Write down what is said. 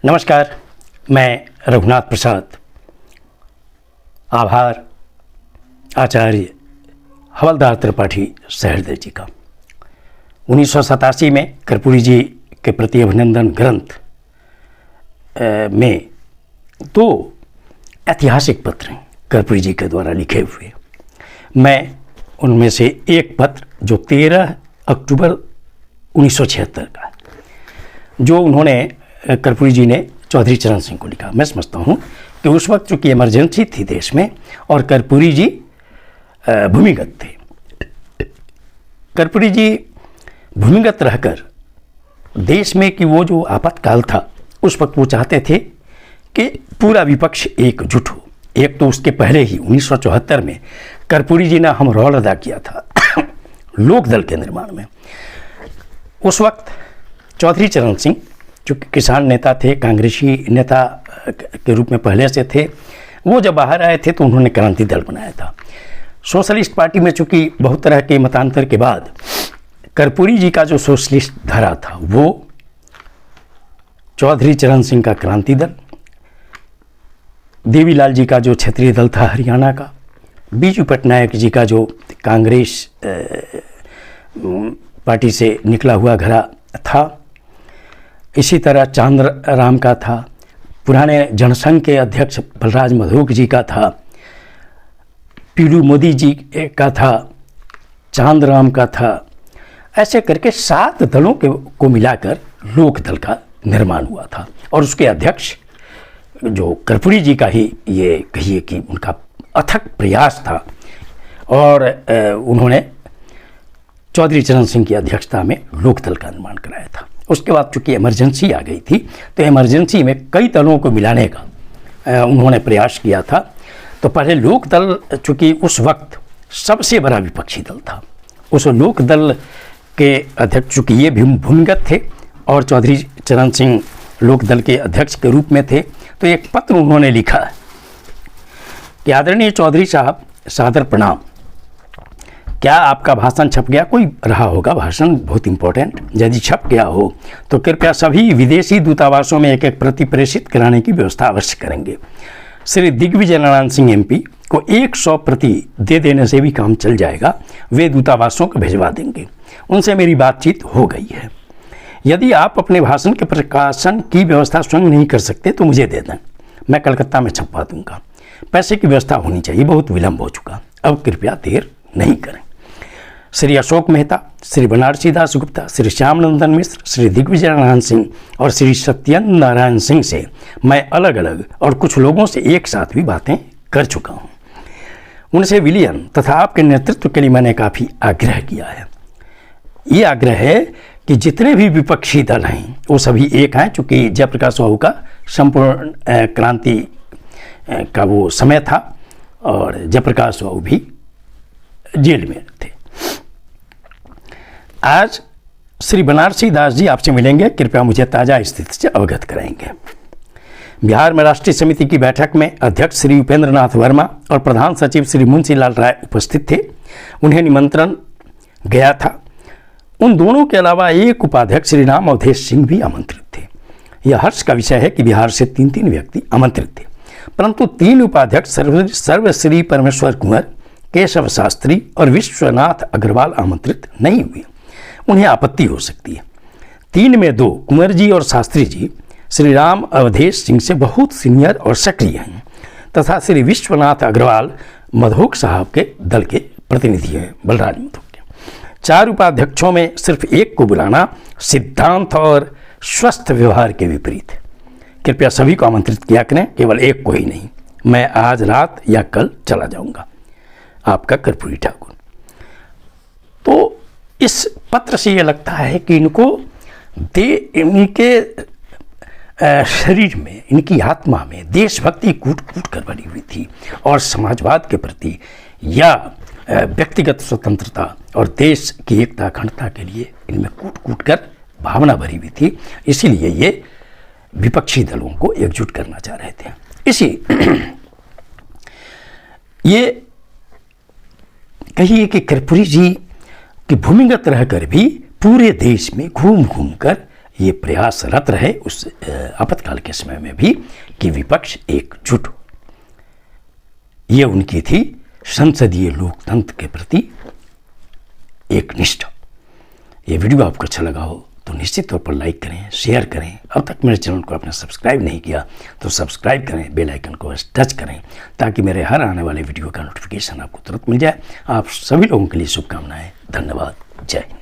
नमस्कार, मैं रघुनाथ प्रसाद, आभार आचार्य हवलदार त्रिपाठी सहृदय जी का। 1987 में कर्पूरी जी के प्रति अभिनंदन ग्रंथ में दो ऐतिहासिक पत्र हैं कर्पूरी जी के द्वारा लिखे हुए। मैं उनमें से एक पत्र जो 13 अक्टूबर 1976 का, जो उन्होंने कर्पूरी जी ने चौधरी चरण सिंह को लिखा। मैं समझता हूँ कि उस वक्त चूँकि इमरजेंसी थी देश में और कर्पूरी जी भूमिगत थे। कर्पूरी जी भूमिगत रहकर देश में कि वो जो आपातकाल था उस वक्त वो चाहते थे कि पूरा विपक्ष एकजुट हो। एक तो उसके पहले ही 1974 में कर्पूरी जी ने हम रोल अदा किया था लोक दल के निर्माण में। उस वक्त चौधरी चरण सिंह जो किसान नेता थे, कांग्रेसी नेता के रूप में पहले से थे, वो जब बाहर आए थे तो उन्होंने क्रांति दल बनाया था। सोशलिस्ट पार्टी में चूँकि बहुत तरह के मतांतर के बाद कर्पूरी जी का जो सोशलिस्ट धारा था वो चौधरी चरण सिंह का क्रांति दल, देवीलाल जी का जो क्षेत्रीय दल था हरियाणा का, बीजू पटनायक जी का जो कांग्रेस पार्टी से निकला हुआ घरा था, इसी तरह चांद्र राम का था, पुराने जनसंघ के अध्यक्ष बलराज मधोक जी का था, पीलू मोदी जी का था, चांद राम का था। ऐसे करके 7 दलों को मिलाकर लोक दल का निर्माण हुआ था और उसके अध्यक्ष जो कर्पूरी जी का ही ये कहिए कि उनका अथक प्रयास था और उन्होंने चौधरी चरण सिंह की अध्यक्षता में लोक दल का निर्माण कराया था। उसके बाद चूँकि इमरजेंसी आ गई थी तो इमरजेंसी में कई दलों को मिलाने का उन्होंने प्रयास किया था। तो पहले लोक दल चूँकि उस वक्त सबसे बड़ा विपक्षी दल था, उस लोक दल के अध्यक्ष चूँकि ये भी भूमिगत थे और चौधरी चरण सिंह लोक दल के अध्यक्ष के रूप में थे, तो एक पत्र उन्होंने लिखा कि आदरणीय चौधरी साहब, सादर प्रणाम। क्या आपका भाषण छप गया? कोई रहा होगा भाषण बहुत इम्पोर्टेंट। यदि छप गया हो तो कृपया सभी विदेशी दूतावासों में एक प्रति प्रेषित कराने की व्यवस्था अवश्य करेंगे। श्री दिग्विजय नारायण सिंह एमपी को 100 प्रति दे देने से भी काम चल जाएगा, वे दूतावासों को भिजवा देंगे। उनसे मेरी बातचीत हो गई है। यदि आप अपने भाषण के प्रकाशन की व्यवस्था स्वयं नहीं कर सकते तो मुझे दे दें, मैं कलकत्ता में छपवा दूंगा। पैसे की व्यवस्था होनी चाहिए, बहुत विलंब हो चुका, अब कृपया देर नहीं करें। श्री अशोक मेहता, श्री बनारसी दास गुप्ता, श्री श्यामनंदन मिश्र, श्री दिग्विजय नारायण सिंह और श्री सत्येंद्र नारायण सिंह से मैं अलग अलग और कुछ लोगों से एक साथ भी बातें कर चुका हूँ। उनसे विलियम तथा आपके नेतृत्व के लिए मैंने काफ़ी आग्रह किया है। ये आग्रह है कि जितने भी विपक्षी दल हैं वो सभी एक हैं, चूँकि जयप्रकाश साहू का संपूर्ण क्रांति का वो समय था और जयप्रकाश साहू भी जेल में थे। आज श्री बनारसी दास जी आपसे मिलेंगे, कृपया मुझे ताज़ा स्थिति से अवगत कराएंगे। बिहार में राष्ट्रीय समिति की बैठक में अध्यक्ष श्री उपेंद्र नाथ वर्मा और प्रधान सचिव श्री मुंशी लाल राय उपस्थित थे। उन्हें निमंत्रण गया था। उन दोनों के अलावा एक उपाध्यक्ष श्री राम अवधेश सिंह भी आमंत्रित थे। यह हर्ष का विषय है कि बिहार से 3 व्यक्ति आमंत्रित थे, परंतु 3 उपाध्यक्ष सर्वश्री परमेश्वर कुंवर, केशव शास्त्री और विश्वनाथ अग्रवाल आमंत्रित नहीं हुए। उन्हें आपत्ति हो सकती है। 3 में 2 कुंवर जी और शास्त्री जी श्री राम अवधेश सिंह से बहुत सीनियर और सक्रिय हैं तथा श्री विश्वनाथ अग्रवाल मधोक साहब के दल के प्रतिनिधि हैं, बलराज मधोक के। 4 उपाध्यक्षों में सिर्फ एक को बुलाना सिद्धांत और स्वस्थ व्यवहार के विपरीत है। कृपया सभी को आमंत्रित किया करें, केवल एक को ही नहीं। मैं आज रात या कल चला जाऊंगा। आपका कर्पूरी ठाकुर। तो इस पत्र से ये लगता है कि इनके शरीर में, इनकी आत्मा में देशभक्ति कूट कूट कर भरी हुई थी और समाजवाद के प्रति या व्यक्तिगत स्वतंत्रता और देश की एकता अखंडता के लिए इनमें कूट कूट कर भावना भरी हुई थी। इसीलिए ये विपक्षी दलों को एकजुट करना चाह रहे थे। ये कहिए कि कर्पूरी जी की भूमिगत रहकर भी पूरे देश में घूम घूम कर ये प्रयासरत रहे उस आपातकाल के समय में भी कि विपक्ष एकजुट हो। ये उनकी थी संसदीय लोकतंत्र के प्रति एक निष्ठा। ये वीडियो आपको अच्छा लगा हो तो निश्चित तौर पर लाइक करें, शेयर करें। अब तक मेरे चैनल को आपने सब्सक्राइब नहीं किया तो सब्सक्राइब करें, बेल आइकन को टच करें ताकि मेरे हर आने वाले वीडियो का नोटिफिकेशन आपको तुरंत मिल जाए। आप सभी लोगों के लिए शुभकामनाएं। धन्यवाद। जय हिंद।